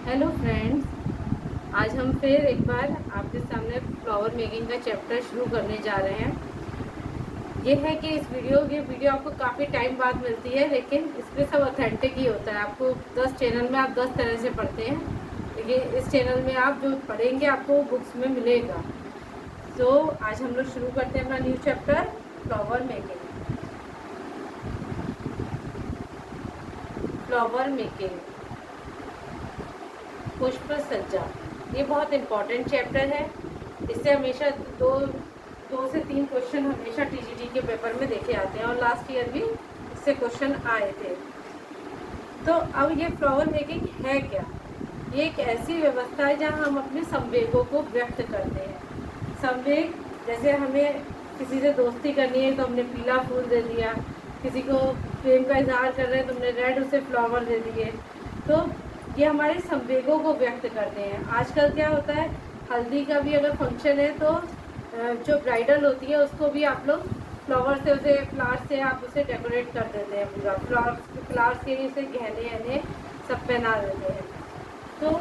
Hello friends, आज हम फिर एक बार आपके सामने फ्लावर मेकिंग का चैप्टर शुरू करने जा रहे हैं। ये है कि इस वीडियो आपको काफ़ी टाइम बाद मिलती है, लेकिन इसमें सब ऑथेंटिक ही होता है। आपको 10 चैनल में आप 10 तरह से पढ़ते हैं, लेकिन इस चैनल में आप जो पढ़ेंगे आपको बुक्स में मिलेगा। तो आज हम लोग शुरू करते हैं अपना new chapter, flower making. Flower making, पुष्प सज्जा, ये बहुत इम्पॉर्टेंट चैप्टर है। इससे हमेशा दो से तीन क्वेश्चन हमेशा टीजीटी के पेपर में देखे आते हैं और लास्ट ईयर भी इससे क्वेश्चन आए थे। तो अब ये फ्लावर मेकिंग है क्या? ये एक ऐसी व्यवस्था है जहाँ हम अपने संवेगों को व्यक्त करते हैं। संवेग, जैसे हमें किसी से दोस्ती करनी है तो हमने पीला फूल दे दिया, किसी को प्रेम का इजहार कर रहे हैं तो हमने रेड उसे फ्लावर दे दिए। तो ये हमारे संवेगों को व्यक्त करते हैं। आजकल क्या होता है, हल्दी का भी अगर फंक्शन है तो जो ब्राइडल होती है उसको भी आप लोग फ्लावर से, उसे फ्लावर्स से आप उसे डेकोरेट कर देते हैं पूरा। फ्लावर्स के ही उसे गहने वहने सब पहना देते हैं। तो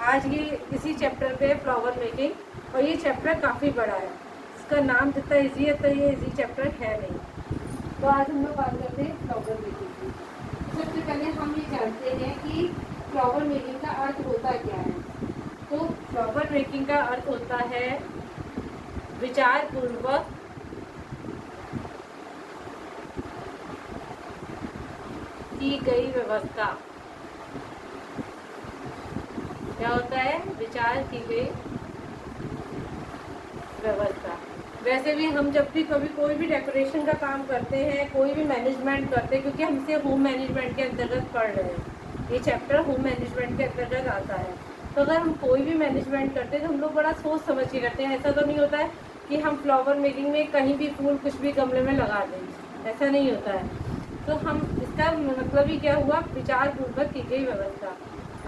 आज ये इसी चैप्टर पे है, फ्लावर मेकिंग, और ये चैप्टर काफ़ी बड़ा है। इसका नाम जितना ईजी है तो ये ईजी चैप्टर है नहीं। तो आज हम लोग बात करते हैं फ्लावर मेकिंग की। सबसे पहले हम ये जानते हैं कि फ्लावर मेकिंग का अर्थ होता क्या है। तो फ्लावर मेकिंग का अर्थ होता है विचार पूर्वक की गई व्यवस्था। क्या होता है? विचार की गई व्यवस्था। वैसे भी हम जब भी कभी कोई भी डेकोरेशन का काम करते हैं, कोई भी मैनेजमेंट करते हैं, क्योंकि हम इसे होम मैनेजमेंट के अंतर्गत पढ़ रहे हैं, ये चैप्टर होम मैनेजमेंट के अंतर्गत आता है। तो अगर हम कोई भी मैनेजमेंट करते हैं तो हम लोग बड़ा सोच समझ के करते हैं। ऐसा तो नहीं होता है कि हम फ्लावर मेकिंग में कहीं भी फूल कुछ भी गमले में लगा दें, ऐसा नहीं होता है। तो हम इसका मतलब ही क्या हुआ, विचार पूर्वक की गई व्यवस्था।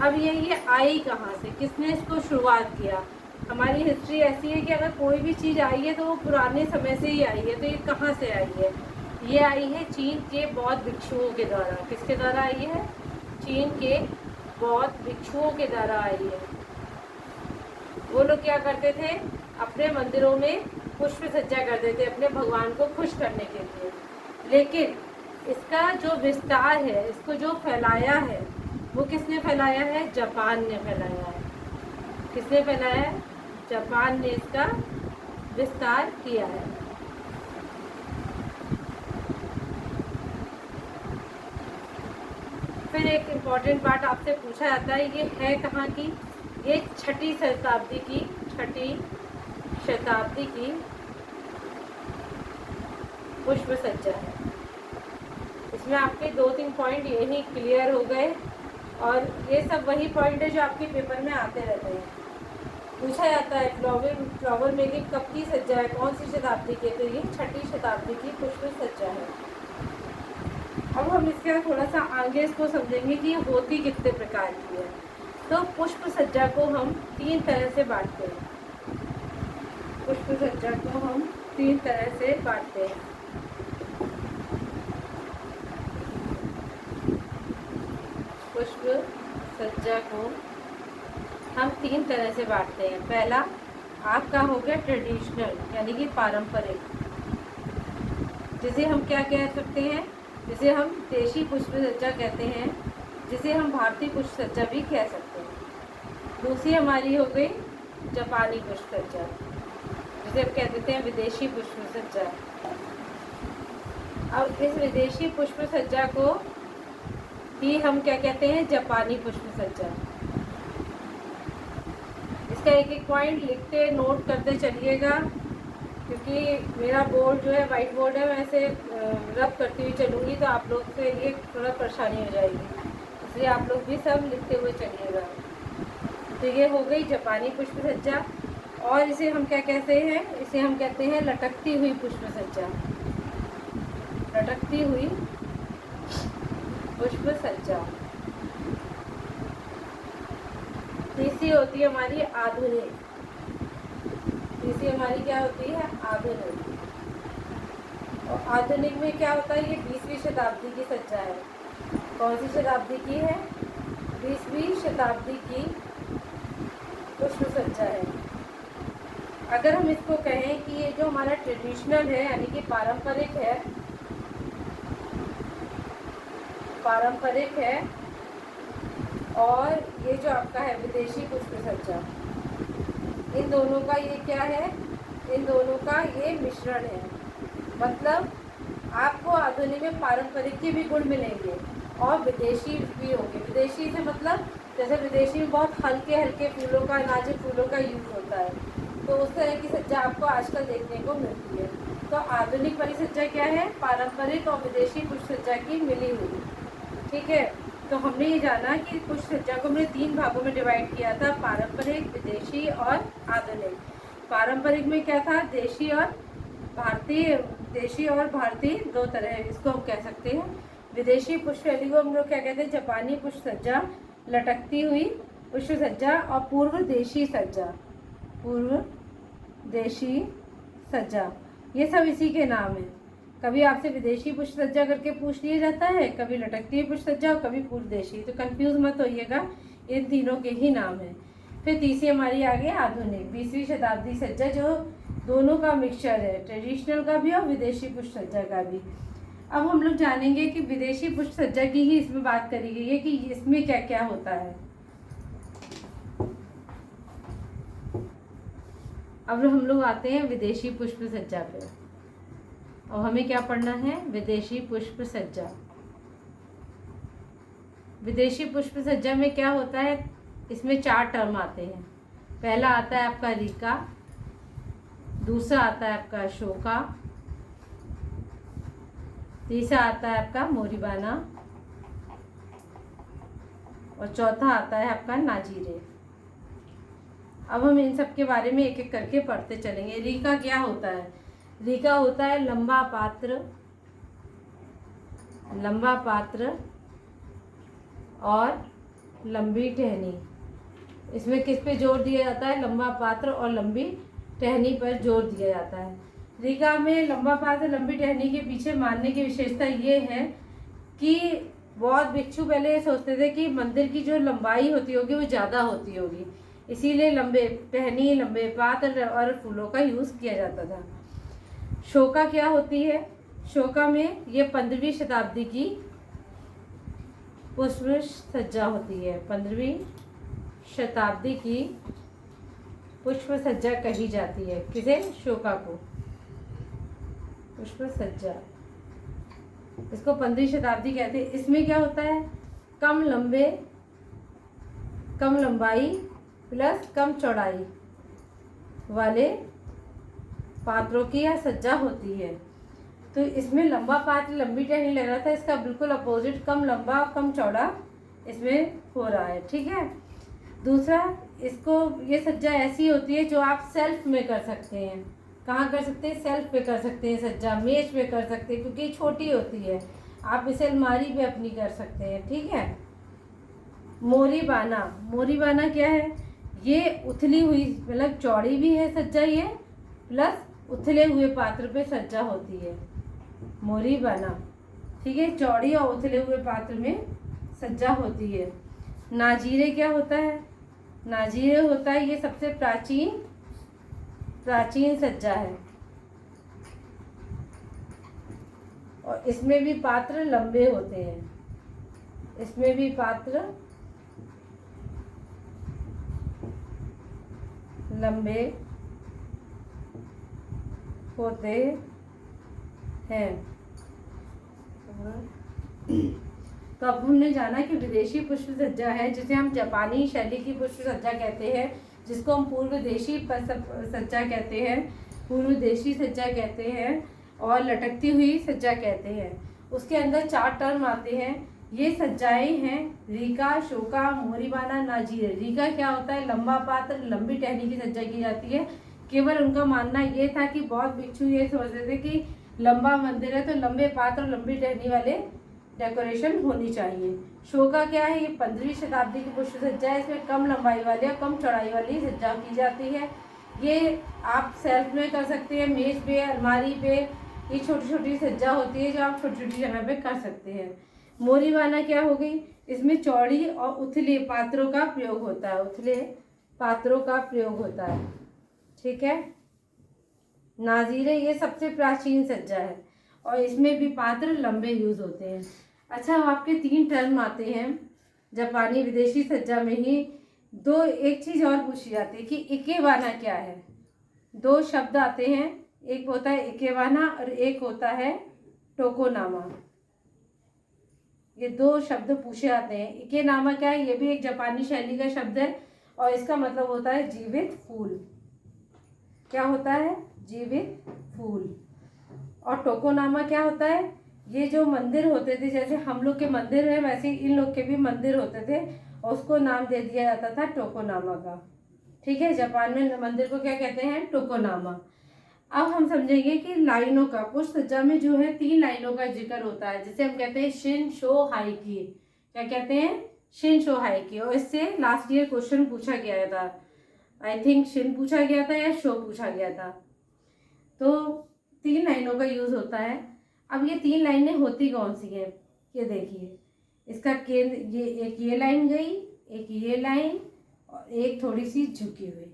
अब ये आई कहाँ से, किसने इसको शुरुआत किया? हमारी हिस्ट्री ऐसी है कि अगर कोई भी चीज़ आई है तो वो पुराने समय से ही आई है। तो ये कहाँ से आई है? ये आई है चीन के बौद्ध भिक्षुओं के द्वारा। किसके द्वारा आई है? चीन के बौद्ध भिक्षुओं के द्वारा आई है। वो लोग क्या करते थे, अपने मंदिरों में पुष्प सज्जा करते थे अपने भगवान को खुश करने के लिए। लेकिन इसका जो विस्तार है, इसको जो फैलाया है, वो किसने फैलाया है? जापान ने फैलाया है। किसने फैलाया है? जापान ने इसका विस्तार किया है। फिर एक इम्पॉर्टेंट बात आपसे पूछा जाता है, ये है कहाँ की? ये छठी शताब्दी की पुष्प सज्जा है। इसमें आपके 2-3 पॉइंट यही क्लियर हो गए, और ये सब वही पॉइंट है जो आपके पेपर में आते रहते हैं। पूछा जाता है फ्लावर मेकिंग कब की सज्जा है, कौन सी शताब्दी की? तो ये छठी शताब्दी की पुष्प सज्जा है। अब हम इसके थोड़ा सा आगे इसको समझेंगे कि ये होती कितने प्रकार की है। तो पुष्प सज्जा को हम 3 तरह से बांटते हैं। पुष्प सज्जा को हम 3 तरह से बांटते हैं। पुष्प सज्जा को हम 3 तरह से बांटते हैं। पहला आपका हो गया ट्रेडिशनल, यानी कि पारंपरिक, जिसे हम क्या कह सकते हैं, जिसे हम देशी पुष्प सज्जा कहते हैं, जिसे हम भारतीय पुष्प सज्जा भी कह सकते हैं। दूसरी हमारी हो गई जापानी पुष्प सज्जा, जिसे हम कह देते हैं विदेशी पुष्प सज्जा। अब इस विदेशी पुष्प सज्जा को ही हम क्या कहते हैं? जापानी पुष्प सज्जा। इसका एक एक पॉइंट लिखते नोट करते चलिएगा, क्योंकि मेरा बोर्ड जो है वाइट बोर्ड है, मैं इसे रब करती हुई चलूँगी तो आप लोग के लिए थोड़ा परेशानी हो जाएगी, इसलिए आप लोग भी सब लिखते हुए चलिएगा। तो ये हो गई जापानी पुष्प सज्जा। और इसे हम क्या कहते हैं? इसे हम कहते हैं लटकती हुई पुष्प सज्जा। लटकती हुई पुष्प सज्जा। तीसरी होती है हमारी आधुनिक। तीसरी हमारी क्या होती है? आधुनिक। और आधुनिक में क्या होता है? ये 20वीं शताब्दी की सज्जा है। कौन सी शताब्दी की है? 20वीं शताब्दी की पुष्प सज्जा है। अगर हम इसको कहें कि ये जो हमारा ट्रेडिशनल है यानी कि पारंपरिक है और ये जो आपका है विदेशी पुष्प सज्जा, इन दोनों का ये क्या है, इन दोनों का ये मिश्रण है। मतलब आपको आधुनिक में पारंपरिक के भी गुण मिलेंगे और विदेशी भी होंगे। विदेशी से मतलब जैसे विदेशी में बहुत हल्के हल्के फूलों का, नाजुक फूलों का यूज़ होता है, तो उस तरह की सज्जा आपको आजकल देखने को मिलती है। तो आधुनिक वाली सज्जा क्या है, पारंपरिक और विदेशी पुष्प सज्जा की मिली हुई। ठीक है, तो हमने ये जाना कि पुष्प सज्जा को हमने 3 भागों में डिवाइड किया था, पारंपरिक, विदेशी और आधुनिक। पारंपरिक में क्या था, देशी और भारतीय 2 तरह है, इसको हम कह सकते हैं। विदेशी पुष्प शैली को हम लोग क्या कहते हैं, जापानी पुष्प सज्जा, लटकती हुई पुष्प सज्जा और पूर्व देशी सज्जा, ये सब इसी के नाम है। कभी आपसे विदेशी पुष्प सज्जा करके पूछ लिया जाता है, कभी लटकती हुई पुष्प सज्जा और कभी पूर्व देशी, तो कंफ्यूज मत होइएगा, इन तीनों के ही नाम है। फिर तीसरी हमारी आ गई आधुनिक, 20वीं शताब्दी सज्जा, जो दोनों का मिक्सचर है, ट्रेडिशनल का भी और विदेशी पुष्प सज्जा का भी। अब हम लोग जानेंगे कि विदेशी पुष्प सज्जा की ही इसमें बात करी गई है कि इसमें क्या क्या होता है। अब हम लोग आते हैं विदेशी पुष्प सज्जा पे, और हमें क्या पढ़ना है, विदेशी पुष्प सज्जा। विदेशी पुष्प सज्जा में क्या होता है, इसमें 4 टर्म आते हैं। पहला आता है आपका रीका, दूसरा आता है आपका अशोका, तीसरा आता है आपका मोरिबाना और चौथा आता है आपका नाजीरे। अब हम इन सब के बारे में एक एक करके पढ़ते चलेंगे। रीका क्या होता है, रीका होता है लंबा पात्र और लंबी टहनी। इसमें किस पे जोर दिया जाता है, लंबा पात्र और लंबी टहनी पर जोर दिया जाता है। रीका में लंबा पात्र लंबी टहनी के पीछे मानने की विशेषता ये है कि बहुत भिक्षु पहले ये सोचते थे कि मंदिर की जो लंबाई होती होगी वो ज़्यादा होती होगी, इसीलिए लंबे टहनी, लंबे पात्र और फूलों का यूज़ किया जाता था। शोका क्या होती है, शोका में ये 15वीं शताब्दी की पुष्प सज्जा होती है, 15वीं शताब्दी की पुष्प सज्जा कही जाती है। किसे, शोका को पुष्प सज्जा, इसको 15वीं शताब्दी कहते हैं। इसमें क्या होता है, कम लंबाई प्लस कम चौड़ाई वाले पात्रों की यह सज्जा होती है। तो इसमें लंबा पात्र लंबी टहनी लग रहा था, इसका बिल्कुल अपोजिट कम लंबा और कम चौड़ा इसमें हो रहा है। ठीक है, दूसरा, इसको ये सज्जा ऐसी होती है जो आप सेल्फ में कर सकते हैं। कहाँ कर सकते हैं, सेल्फ पे कर सकते हैं सज्जा, मेज पे कर सकते हैं क्योंकि छोटी होती है, आप इसे अलमारी पे अपनी कर सकते हैं। ठीक है, मोरीबाना क्या है, ये उथली हुई मतलब चौड़ी भी है सज्जा ये, प्लस उथले हुए पात्र पे सज्जा होती है मोरीबाना। ठीक है, चौड़ी और उथले हुए पात्र में सज्जा होती है। नाजीरे क्या होता है, नाजीरे होता है ये सबसे प्राचीन सज्जा है और इसमें भी पात्र लंबे होते हैं, इसमें भी पात्र लंबे होते हैं। तो अब हमने जाना कि विदेशी पुष्प सज्जा है जिसे हम जापानी शैली की पुष्प सज्जा कहते हैं, जिसको हम पूर्व देशी सज्जा कहते हैं, पूर्व देशी सज्जा कहते हैं और लटकती हुई सज्जा कहते हैं। उसके अंदर 4 टर्म आते हैं। ये सज्जाएं हैं रीका, शोका, मोरीबाना, नाजीरे। रीका क्या होता है, लंबा पात्र लंबी टहनी की सज्जा की जाती है। केवल उनका मानना ये था कि बहुत भिक्षु ये सोचते थे कि लंबा मंदिर है तो लंबे पात्र और लंबी टहनी वाले डेकोरेशन होनी चाहिए। शोका क्या है, ये 15वीं शताब्दी की पुष्प सज्जा है, इसमें कम लंबाई वाली और कम चौड़ाई वाली सज्जा की जाती है। ये आप सेल्फ में कर सकते हैं, मेज पे, अलमारी पे, ये छोटी छोटी सज्जा होती है जो आप छोटी छोटी जगह पे कर सकते हैं। मोरीबाना क्या हो गई, इसमें चौड़ी और उथले पात्रों का प्रयोग होता है, उथले पात्रों का प्रयोग होता है। ठीक है, नाजीरे ये सबसे प्राचीन सज्जा है और इसमें भी पात्र लंबे यूज होते हैं। अच्छा, आपके 3 टर्म आते हैं जापानी विदेशी सज्जा में ही। एक चीज़ और पूछी जाती है कि इकेबाना क्या है। 2 शब्द आते हैं, एक होता है इकेबाना और एक होता है टोकोनामा। ये 2 शब्द पूछे जाते हैं। इकेनामा क्या है, ये भी एक जापानी शैली का शब्द है और इसका मतलब होता है जीवित फूल। क्या होता है, जीवित फूल। और टोकोनामा क्या होता है, ये जो मंदिर होते थे, जैसे हम लोग के मंदिर है वैसे ही इन लोग के भी मंदिर होते थे और उसको नाम दे दिया जाता था टोकोनामा का। ठीक है, जापान में मंदिर को क्या कहते हैं, टोकोनामा। अब हम समझेंगे कि लाइनों का, पुष्प सज्जा में जो है 3 लाइनों का जिक्र होता है, जिसे हम कहते हैं शिन शो हाइकी। क्या कहते हैं, शिन शो हाइकी। और इससे लास्ट ईयर क्वेश्चन पूछा गया था, आई थिंक शिन पूछा गया था या शो पूछा गया था। तो 3 लाइनों का यूज होता है। अब ये 3 लाइनें होती कौन सी है, ये देखिए, इसका केंद्र ये, एक ये लाइन गई, एक ये लाइन और एक थोड़ी सी झुकी हुई।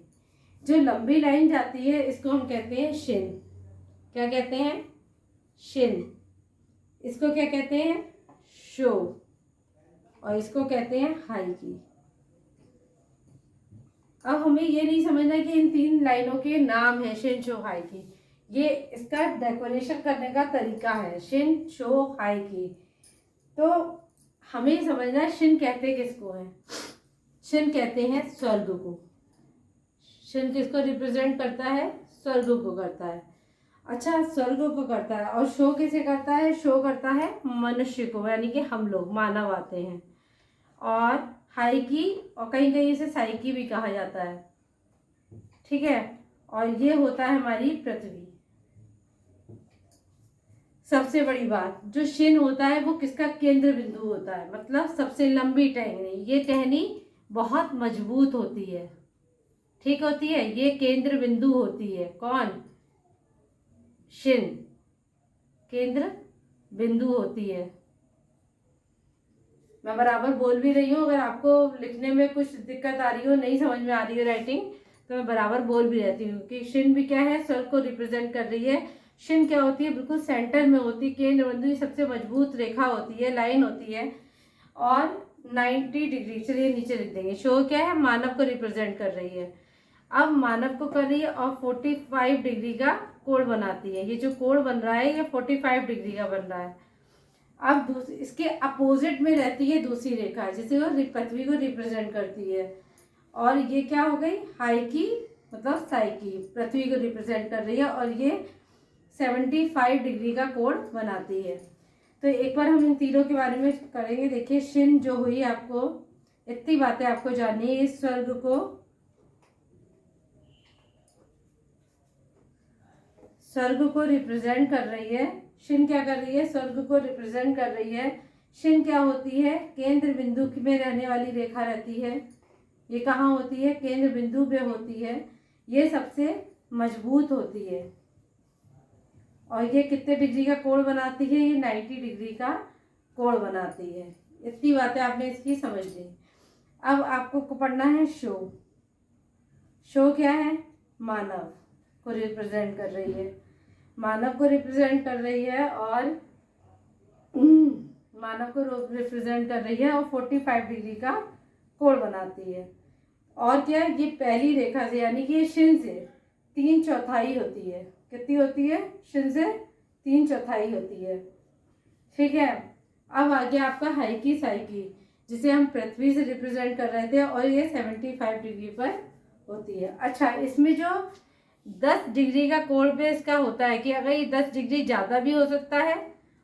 जो लंबी लाइन जाती है इसको हम कहते हैं शिन। क्या कहते हैं, शिन। इसको क्या कहते हैं, शो। और इसको कहते हैं हाइकी। अब हमें ये नहीं समझना कि इन 3 लाइनों के नाम है शिन शो हाइकी, ये इसका डेकोरेशन करने का तरीका है, शिन शो हाइकी। तो हमें समझना है शिन कहते किसको है। शिन कहते हैं स्वर्ग को। शिन किसको रिप्रेजेंट करता है, स्वर्ग को करता है। अच्छा, स्वर्ग को करता है। और शो किसे करता है, शो करता है मनुष्य को, यानी कि हम लोग मानव आते हैं। और हाइकी, और कहीं कहीं इसे साइकी भी कहा जाता है। ठीक है, और ये होता है हमारी पृथ्वी। सबसे बड़ी बात, जो शिन होता है वो किसका केंद्र बिंदु होता है, मतलब सबसे लंबी टहनी। ये टहनी बहुत मजबूत होती है, ठीक होती है, ये केंद्र बिंदु होती है। कौन, शिन केंद्र बिंदु होती है। मैं बराबर बोल भी रही हूँ, अगर आपको लिखने में कुछ दिक्कत आ रही हो, नहीं समझ में आ रही हो राइटिंग, तो मैं बराबर बोल भी रहती हूँ कि शिन भी क्या है, स्वर्ग को रिप्रेजेंट कर रही है। शिन क्या होती है, बिल्कुल सेंटर में होती है, केंद्र बिंदु, सबसे मजबूत रेखा होती है, लाइन होती है और 90 डिग्री। चलिए नीचे लिख देंगे। शो क्या है, मानव को रिप्रेजेंट कर रही है। अब मानव को कर रही है और 45 डिग्री का कोण बनाती है। ये जो कोण बन रहा है ये 45 डिग्री का बन रहा है। अब इसके अपोजिट में रहती है दूसरी रेखा, जिसे वो पृथ्वी को रिप्रेजेंट करती है। और ये क्या हो गई, हाइकी मतलब साइकी, पृथ्वी को रिप्रेजेंट कर रही है और ये 75 डिग्री का कोण बनाती है। तो एक बार हम इन तीनों के बारे में करेंगे। देखिए, शिन जो हुई, आपको इतनी बातें आपको जाननी है। इस स्वर्ग को रिप्रेजेंट कर रही है। शिन क्या कर रही है, स्वर्ग को रिप्रेजेंट कर रही है। शिन क्या होती है, केंद्र बिंदु में रहने वाली रेखा रहती है। ये कहाँ होती है, केंद्र बिंदु पे होती है। ये सबसे मजबूत होती है और ये कितने डिग्री का कोण बनाती है, ये 90 डिग्री का कोण बनाती है। इतनी बातें आपने इसकी समझ ली। अब आपको पढ़ना है शो। शो क्या है, मानव को रिप्रेजेंट कर रही है, मानव को रिप्रेजेंट कर रही है और मानव को रिप्रेजेंट कर रही है और 45 डिग्री का कोण बनाती है। और क्या है, ये पहली रेखा से, यानी कि ये शिन से 3/4 होती है। कितनी होती है, शिन से 3/4 होती है। ठीक है, अब आ गया आपका हाइकी साइकी, जिसे हम पृथ्वी से रिप्रेजेंट कर रहे थे और ये 75 डिग्री पर होती है। अच्छा, इसमें जो 10 डिग्री का कोण पे इसका होता है कि अगर ये 10 डिग्री ज़्यादा भी हो सकता है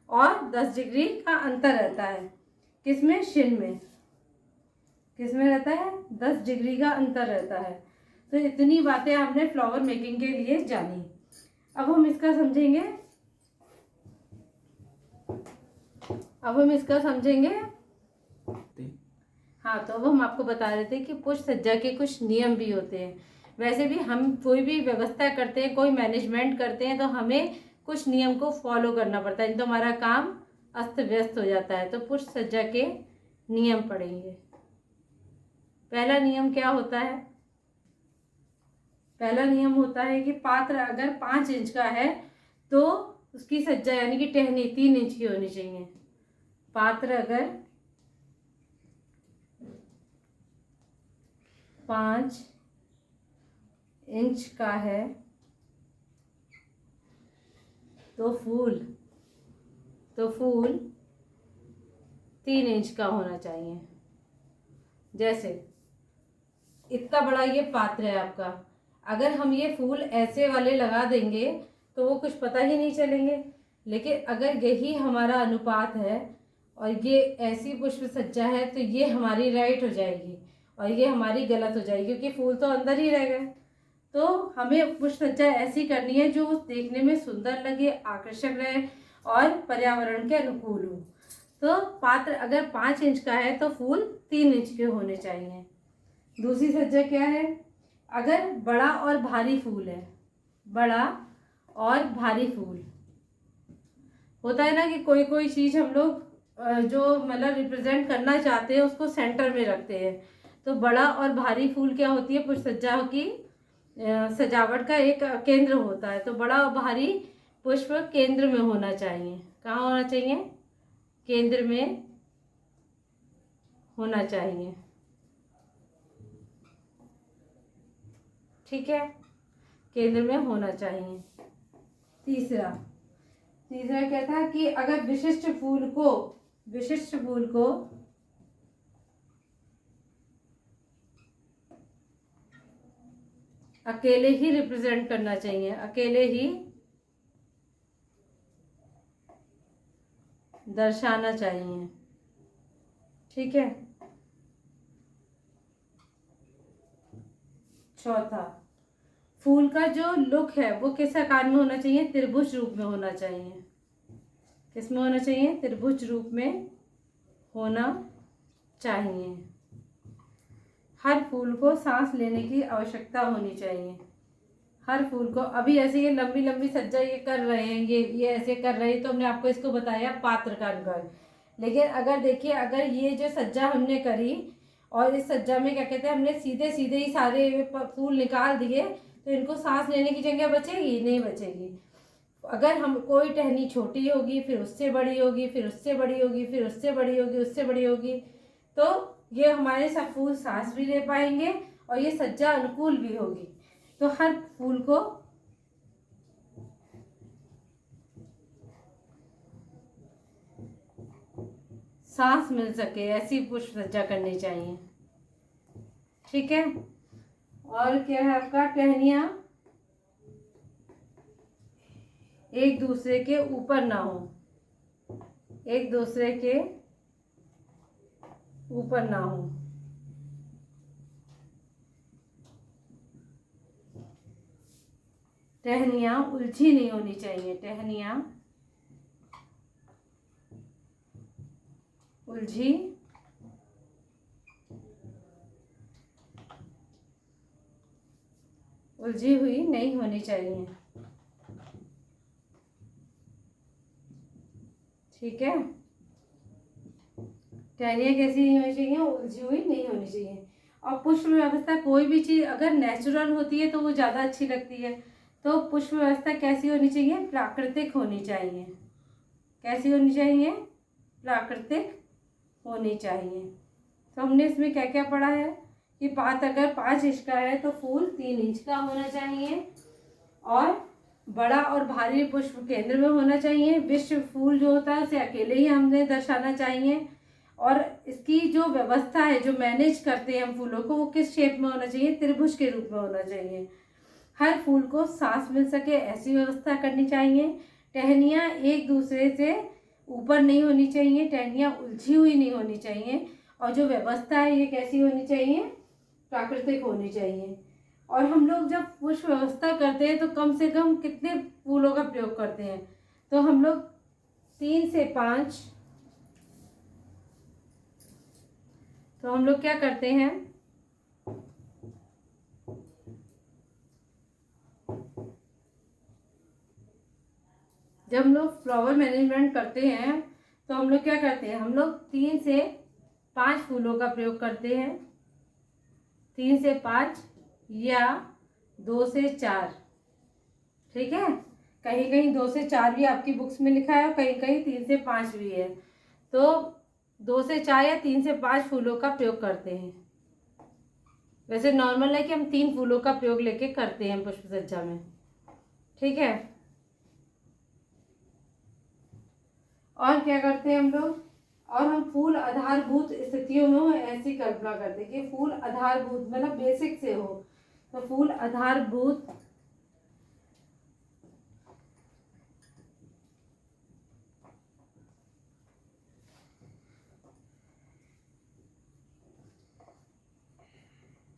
और 10 डिग्री का अंतर रहता है। किसमें, शिन में। किसमें रहता है, 10 डिग्री का अंतर रहता है। तो इतनी बातें आपने फ्लावर मेकिंग के लिए जानी। अब हम इसका समझेंगे। हाँ, तो अब हम आपको बता रहे थे कि पुष्प सज्जा के कुछ नियम भी होते हैं। वैसे भी हम कोई भी व्यवस्था करते हैं, कोई मैनेजमेंट करते हैं, तो हमें कुछ नियम को फॉलो करना पड़ता है, नहीं तो हमारा काम अस्त व्यस्त हो जाता है। तो पुष्प सज्जा के नियम पढ़ेंगे। पहला नियम क्या होता है, पहला नियम होता है कि पात्र अगर 5 इंच का है तो उसकी सज्जा यानी कि टहनी 3 इंच की होनी चाहिए। पात्र अगर 5 इंच का है तो फूल 3 इंच का होना चाहिए। जैसे इतना बड़ा ये पात्र है आपका, अगर हम ये फूल ऐसे वाले लगा देंगे तो वो कुछ पता ही नहीं चलेंगे। लेकिन अगर यही हमारा अनुपात है और ये ऐसी पुष्प सज्जा है तो ये हमारी राइट हो जाएगी और ये हमारी गलत हो जाएगी, क्योंकि फूल तो अंदर ही रह गए। तो हमें पुष्प सज्जा ऐसी करनी है जो देखने में सुंदर लगे, आकर्षक रहे और पर्यावरण के अनुकूल हो। तो पात्र अगर 5 इंच का है तो फूल 3 इंच के होने चाहिए। दूसरी सज्जा क्या है, अगर बड़ा और भारी फूल है, बड़ा और भारी फूल होता है ना कि कोई कोई चीज़ हम लोग जो मतलब रिप्रेजेंट करना चाहते हैं उसको सेंटर में रखते हैं। तो बड़ा और भारी फूल क्या होती है, पुष्प सज्जा की सजावट का एक केंद्र होता है। तो बड़ा और भारी पुष्प केंद्र में होना चाहिए। कहाँ होना चाहिए, केंद्र में होना चाहिए। ठीक है, केंद्र में होना चाहिए। तीसरा क्या था कि अगर विशिष्ट फूल को अकेले ही रिप्रेजेंट करना चाहिए, अकेले ही दर्शाना चाहिए। ठीक है। चौथा, फूल का जो लुक है वो किस आकार में होना चाहिए, त्रिभुज रूप में होना चाहिए। किस में होना चाहिए, त्रिभुज रूप में होना चाहिए। हर फूल को सांस लेने की आवश्यकता होनी चाहिए। हर फूल को, अभी ऐसे ये लंबी लंबी सज्जा ये कर रहे हैं, ये ऐसे कर रहे हैं, तो हमने आपको इसको बताया पात्र का अनुकार। लेकिन अगर देखिए, अगर ये जो सज्जा हमने करी और इस सज्जा में क्या कहते हैं हमने सीधे सीधे ही सारे फूल निकाल दिए तो इनको सांस लेने की जगह बचेगी, नहीं बचेगी। अगर हम कोई टहनी छोटी होगी, फिर उससे बड़ी होगी, फिर उससे बड़ी होगी, फिर उससे बड़ी होगी, उससे बड़ी होगी, तो ये हमारे सब फूल सांस भी ले पाएंगे और ये सज्जा अनुकूल भी होगी। तो हर फूल को सांस मिल सके ऐसी पुष्प सज्जा करनी चाहिए। ठीक है। और क्या है आपका, टहनियाँ एक दूसरे के ऊपर ना हो, एक दूसरे के ऊपर ना हो। टहनियाँ उलझी नहीं होनी चाहिए, टहनियाँ उलझी हुई नहीं होनी चाहिए। ठीक है, टहनियाँ कैसी नहीं होनी चाहिए, उलझी हुई नहीं होनी चाहिए। और पुष्प व्यवस्था, कोई भी चीज़ अगर नेचुरल होती है तो वो ज़्यादा अच्छी लगती है। तो पुष्प व्यवस्था कैसी होनी चाहिए, प्राकृतिक होनी चाहिए। कैसी होनी चाहिए, प्राकृतिक होनी चाहिए। तो हमने इसमें क्या क्या पढ़ा है कि पात अगर 5 इंच का है तो फूल 3 इंच का होना चाहिए और बड़ा और भारी पुष्प केंद्र में होना चाहिए। विश्व फूल जो होता है उसे अकेले ही हमने दर्शाना चाहिए। और इसकी जो व्यवस्था है, जो मैनेज करते हैं हम फूलों को, वो किस शेप में होना चाहिए, त्रिभुज के रूप में होना चाहिए। हर फूल को सांस मिल सके ऐसी व्यवस्था करनी चाहिए। टहनियाँ एक दूसरे से ऊपर नहीं होनी चाहिए, टहनियाँ उलझी हुई नहीं होनी चाहिए। और जो व्यवस्था है ये कैसी होनी चाहिए, प्राकृतिक होनी चाहिए। और हम लोग जब पुष्प व्यवस्था करते हैं तो कम से कम कितने फूलों का प्रयोग करते हैं, तो हम लोग 3 से 5, तो हम लोग क्या करते हैं, जब हम लोग फ्लावर मैनेजमेंट करते हैं तो हम लोग क्या करते हैं, हम लोग 3 से 5 फूलों का प्रयोग करते हैं। 3 से 5 या 2 से 4, ठीक है। कहीं कहीं 2 से 4 भी आपकी बुक्स में लिखा है और कहीं कहीं 3 से 5 भी है। तो 2 से 4 या 3 से 5 फूलों का प्रयोग करते हैं। वैसे नॉर्मल है कि हम 3 फूलों का प्रयोग लेके करते हैं पुष्प सज्जा में, ठीक है। और क्या करते हैं हम लोग, और हम फूल आधारभूत स्थितियों में ऐसी कल्पना करते हैं कि फूल आधारभूत मतलब बेसिक से हो। तो फूल आधारभूत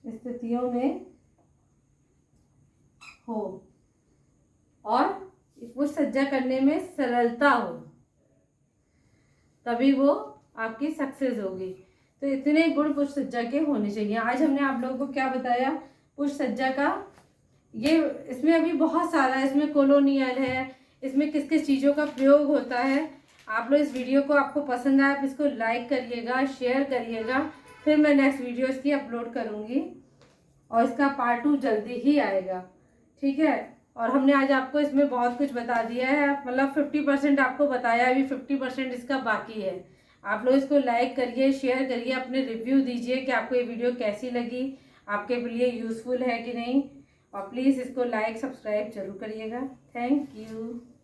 स्थितियों में हो और पुष्प सज्जा करने में सरलता हो, तभी वो आपकी सक्सेस होगी। तो इतने गुण पुष्प सज्जा के होने चाहिए। आज हमने आप लोगों को क्या बताया पुष्प सज्जा का, ये इसमें अभी बहुत सारा है, इसमें कॉलोनियल है, इसमें किस किस चीज़ों का प्रयोग होता है। आप लोग इस वीडियो को आपको पसंद आया, आप इसको लाइक करिएगा, शेयर करिएगा। फिर मैं नेक्स्ट वीडियो इसकी अपलोड करूँगी और इसका पार्ट 2 जल्दी ही आएगा, ठीक है। और हमने आज आपको इसमें बहुत कुछ बता दिया है, मतलब 50% आपको बताया, अभी 50% इसका बाकी है। आप लोग इसको लाइक करिए, शेयर करिए, अपने रिव्यू दीजिए कि आपको ये वीडियो कैसी लगी, आपके लिए यूज़फुल है कि नहीं। और प्लीज़ इसको लाइक सब्सक्राइब जरूर करिएगा। Thank you.